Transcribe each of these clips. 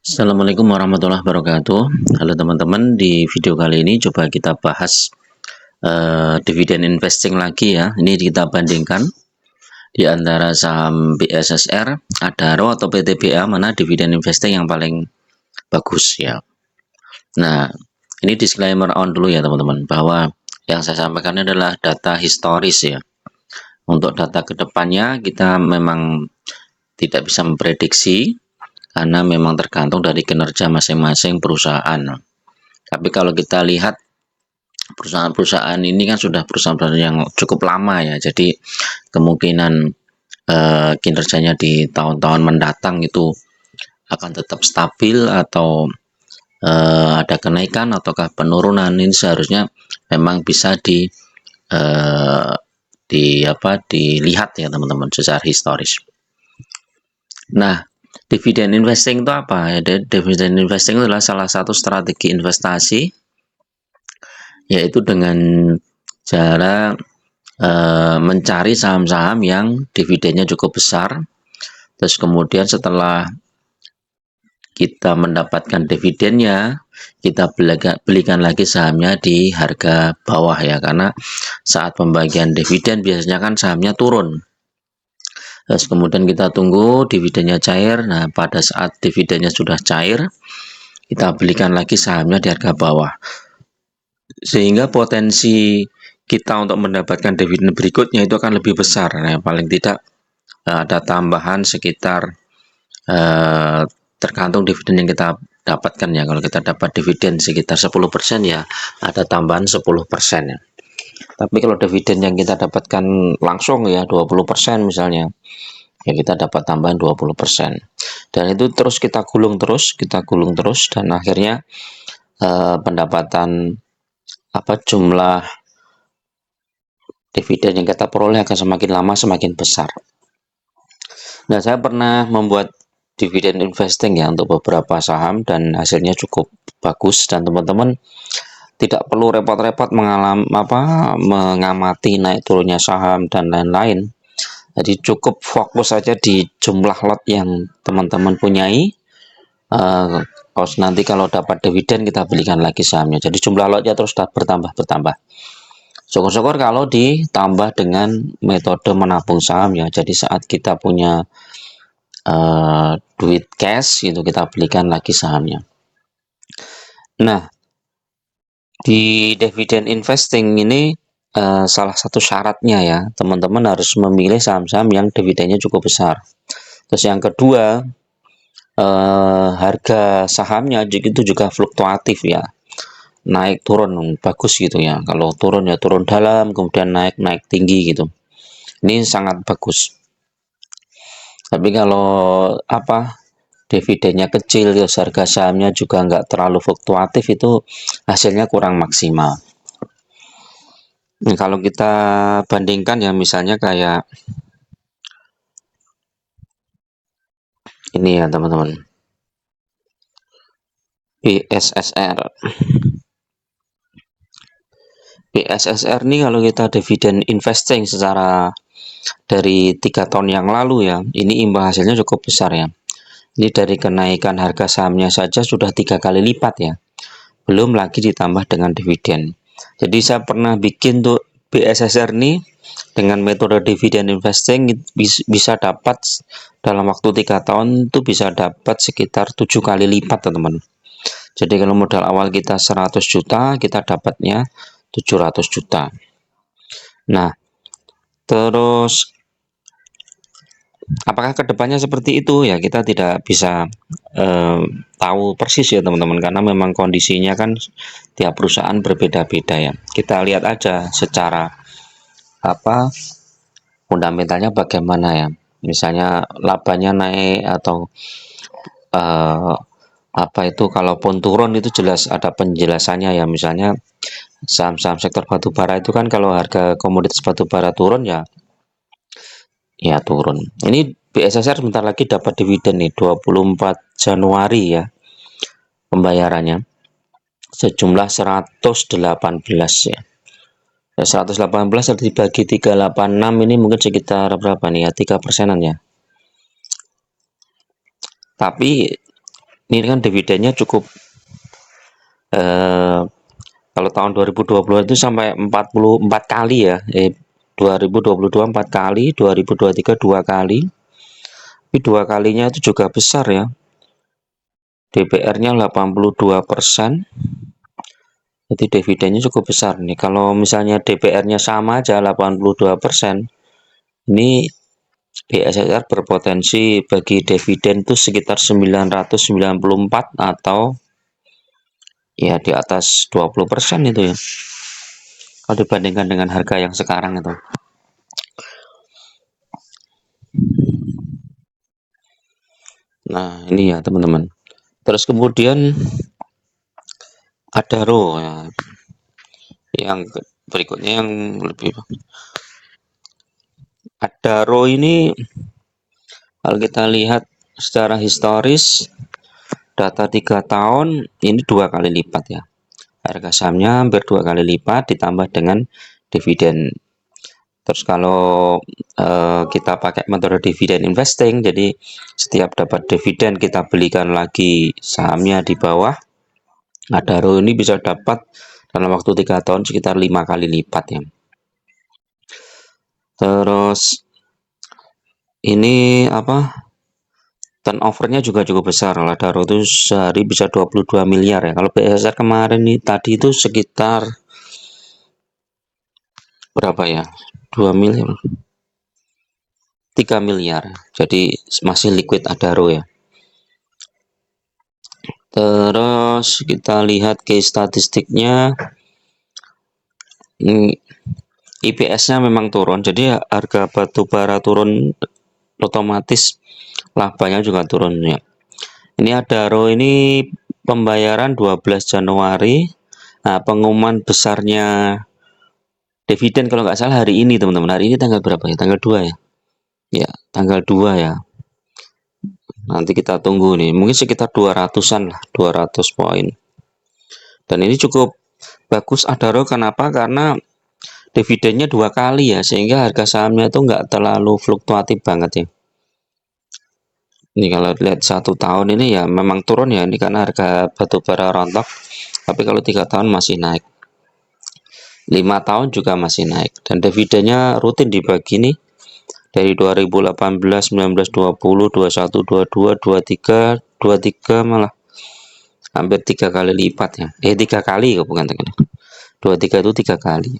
Assalamualaikum warahmatullahi wabarakatuh. Halo teman-teman, di video kali ini coba kita bahas dividen investing lagi ya. Ini kita bandingkan di antara saham BSSR, Adaro atau PTBA, mana dividen investing yang paling bagus ya. Nah, ini disclaimer on dulu ya teman-teman, bahwa yang saya sampaikan adalah data historis ya. Untuk data kedepannya kita memang tidak bisa memprediksi, karena memang tergantung dari kinerja masing-masing perusahaan. Tapi kalau kita lihat perusahaan-perusahaan ini kan sudah perusahaan yang cukup lama ya, jadi kemungkinan kinerjanya di tahun-tahun mendatang itu akan tetap stabil atau ada kenaikan ataukah penurunan, ini seharusnya memang bisa dilihat ya teman-teman secara historis. Nah, dividen investing itu apa? Dividen investing adalah salah satu strategi investasi, yaitu dengan cara mencari saham-saham yang dividennya cukup besar. Terus kemudian setelah kita mendapatkan dividennya, kita belikan lagi sahamnya di harga bawah ya, karena saat pembagian dividen biasanya kan sahamnya turun. Terus kemudian kita tunggu dividennya cair. Nah, pada saat dividennya sudah cair, kita belikan lagi sahamnya di harga bawah. Sehingga potensi kita untuk mendapatkan dividen berikutnya itu akan lebih besar. Nah, paling tidak ada tambahan sekitar tergantung dividen yang kita dapatkan ya. Kalau kita dapat dividen sekitar 10% ya, ada tambahan 10% ya. Tapi kalau dividen yang kita dapatkan langsung ya 20% misalnya, ya kita dapat tambahan 20%. Dan itu terus kita gulung terus, dan akhirnya pendapatan jumlah dividen yang kita peroleh akan semakin lama semakin besar. Nah, saya pernah membuat dividen investing ya untuk beberapa saham dan hasilnya cukup bagus, dan teman-teman tidak perlu repot-repot mengamati naik turunnya saham dan lain-lain. Jadi cukup fokus saja di jumlah lot yang teman-teman punyai. Nanti kalau dapat dividen kita belikan lagi sahamnya. Jadi jumlah lotnya terus bertambah. Syukur-syukur kalau ditambah dengan metode menabung saham ya. Jadi saat kita punya duit cash itu kita belikan lagi sahamnya. Nah, di dividen investing ini salah satu syaratnya ya, teman-teman harus memilih saham-saham yang dividennya cukup besar. Terus yang kedua, harga sahamnya itu juga fluktuatif ya, naik turun bagus gitu ya. Kalau turun ya turun dalam, kemudian naik tinggi gitu. Ini sangat bagus. Tapi kalau dividennya kecil, terus harga sahamnya juga nggak terlalu fluktuatif, itu hasilnya kurang maksimal. Nah, kalau kita bandingkan ya, misalnya kayak ini ya teman-teman, BSSR. BSSR ini kalau kita dividen investing secara dari 3 tahun yang lalu ya, ini imbal hasilnya cukup besar ya. Ini dari kenaikan harga sahamnya saja sudah 3 kali lipat ya, belum lagi ditambah dengan dividen. Jadi saya pernah bikin tuh BSSR ini dengan metode dividen investing, bisa dapat dalam waktu 3 tahun itu bisa dapat sekitar 7 kali lipat teman-teman. Jadi kalau modal awal kita 100 juta, kita dapatnya 700 juta. Nah, terus apakah kedepannya seperti itu ya, kita tidak bisa tahu persis ya teman-teman, karena memang kondisinya kan tiap perusahaan berbeda-beda ya. Kita lihat aja secara fundamentalnya bagaimana ya, misalnya labanya naik atau kalaupun turun itu jelas ada penjelasannya ya. Misalnya saham-saham sektor batubara itu kan kalau harga komoditas batubara turun ya turun. Ini BSSR sebentar lagi dapat dividen nih, 24 Januari ya pembayarannya, sejumlah 118 ya. 118 dibagi 386 ini mungkin sekitar berapa nih ya, 3%-an ya. Tapi Ini kan dividennya cukup, kalau tahun 2020 itu sampai 44 kali ya. 2022 4 kali, 2023 2 kali. Tapi 2 kalinya itu juga besar ya. DPR-nya 82%. Jadi dividennya cukup besar nih. Kalau misalnya DPR-nya sama aja 82%, ini BSSR berpotensi bagi dividen itu sekitar 994 atau ya di atas 20% itu ya. Kalau dibandingkan dengan harga yang sekarang itu. Nah, ini ya teman-teman. Terus kemudian ada RO ya. Yang berikutnya yang lebih ada RO ini, kalau kita lihat secara historis data 3 tahun ini 2 kali lipat ya. Harga sahamnya hampir 2 kali lipat ditambah dengan dividen. Terus kalau kita pakai metode dividen investing, jadi setiap dapat dividen kita belikan lagi sahamnya di bawah. Ada RO ini bisa dapat dalam waktu 3 tahun sekitar 5 kali lipat ya. Terus ini apa? Turnovernya juga cukup besar. Ladaro itu sehari bisa 22 miliar ya. Kalau BSR kemarin nih tadi itu sekitar berapa ya? 2 miliar. 3 miliar. Jadi masih liquid Adaro ya. Terus kita lihat case statistiknya. IPS-nya memang turun. Jadi harga batu bara turun, otomatis labanya juga turun ya. Ini Adaro ini pembayaran 12 Januari. Nah, pengumuman besarnya dividen kalau nggak salah hari ini teman-teman. Hari ini tanggal berapa ya? Tanggal 2 ya? Ya, tanggal 2 ya. Nanti kita tunggu nih. Mungkin sekitar 200-an lah, 200 poin. Dan ini cukup bagus Adaro. Kenapa? Karena dividennya 2 kali ya, sehingga harga sahamnya itu nggak terlalu fluktuatif banget ya. Ini kalau lihat 1 tahun ini ya memang turun ya, ini karena harga batubara rontok. Tapi kalau 3 tahun masih naik. 5 tahun juga masih naik. Dan dividennya rutin dibagi nih. Dari 2018, 19, 20, 21, 22, 23, 23 malah hampir 3 kali lipat ya. 3 kali bukan 23 itu 3 kali.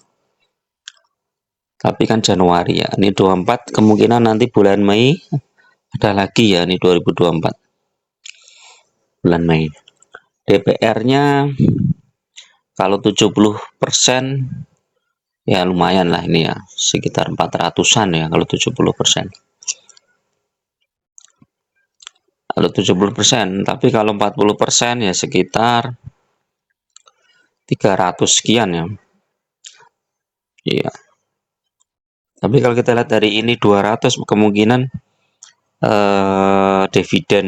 Tapi kan Januari ya. Ini 24 kemungkinan nanti bulan Mei ada lagi ya, ini 2024. Bulan Mei. DPR-nya kalau 70% ya lumayan lah ini ya, sekitar 400-an ya kalau 70%. Kalau 70%, tapi kalau 40% ya sekitar 300 sekian ya. Iya. Tapi kalau kita lihat dari ini 200 kemungkinan dividen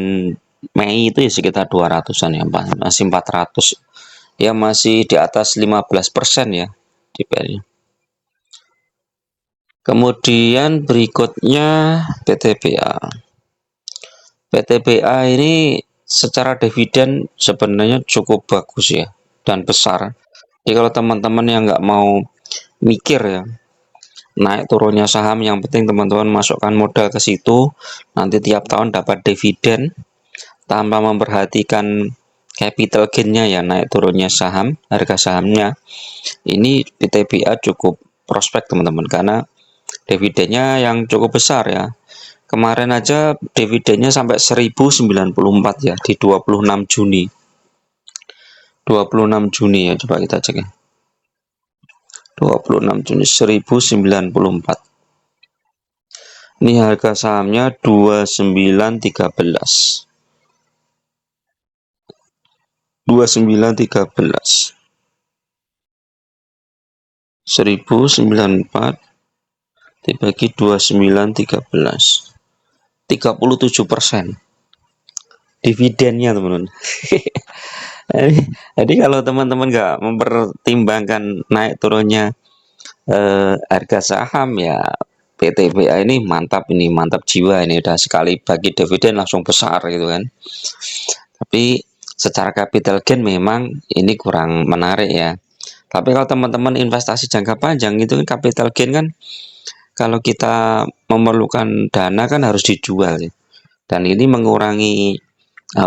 Mei itu ya sekitar 200-an ya, masih 400. Ya masih di atas 15% ya DPR-nya. Kemudian berikutnya PTBA. PTBA ini secara dividen sebenarnya cukup bagus ya dan besar. Jadi kalau teman-teman yang nggak mau mikir ya naik turunnya saham, yang penting teman-teman masukkan modal ke situ, nanti tiap tahun dapat dividen tanpa memperhatikan capital gain-nya ya, naik turunnya saham, harga sahamnya. Ini PTBA cukup prospek teman-teman karena dividennya yang cukup besar ya. Kemarin aja dividennya sampai 1094 ya di 26 Juni. 26 Juni ya, coba kita cek ya. 26 Juni 1094. Ini harga sahamnya 2913. 2913. 1094 dibagi 2913. 37% dividennya teman-teman. Jadi kalau teman-teman nggak mempertimbangkan naik turunnya harga saham ya, PTBA ini mantap jiwa ini, udah sekali bagi dividen langsung besar gitu kan. tapi secara capital gain memang ini kurang menarik ya. Tapi kalau teman-teman investasi jangka panjang itu kan capital gain kan, kalau kita memerlukan dana kan harus dijual ya. Dan ini mengurangi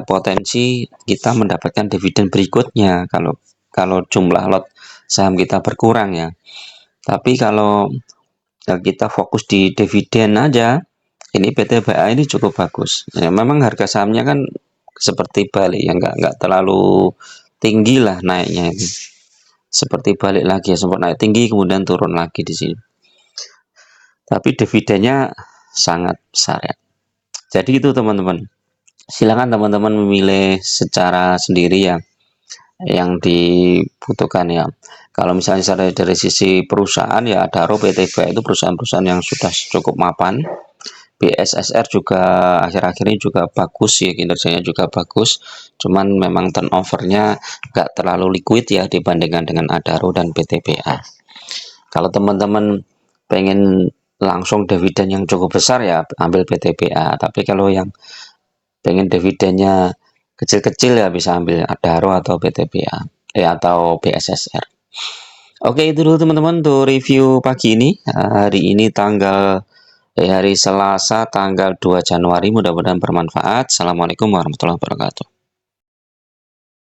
potensi kita mendapatkan dividen berikutnya kalau kalau jumlah lot saham kita berkurang ya. Tapi kalau kita fokus di dividen aja, ini PTBA ini cukup bagus. Ya, memang harga sahamnya kan seperti balik ya, nggak terlalu tinggi lah naiknya itu. Seperti balik lagi ya, sempat naik tinggi kemudian turun lagi di sini. Tapi dividennya sangat besar ya. Jadi itu teman-teman. Silakan teman-teman memilih secara sendiri ya yang dibutuhkan ya. Kalau misalnya dari sisi perusahaan ya Adaro, PTBA itu perusahaan-perusahaan yang sudah cukup mapan. BSSR juga akhir-akhir ini juga bagus ya, kinerjanya juga bagus. Cuman memang turnovernya nggak terlalu liquid ya dibandingkan dengan Adaro dan PTBA. Kalau teman-teman pengen langsung dividen yang cukup besar ya ambil PTBA. Tapi kalau yang pengen dividennya kecil-kecil ya bisa ambil Adaro atau PTBA atau BSSR. Oke, itu dulu teman-teman untuk review pagi ini. Hari ini hari Selasa tanggal 2 Januari, mudah-mudahan bermanfaat. Assalamualaikum warahmatullahi wabarakatuh.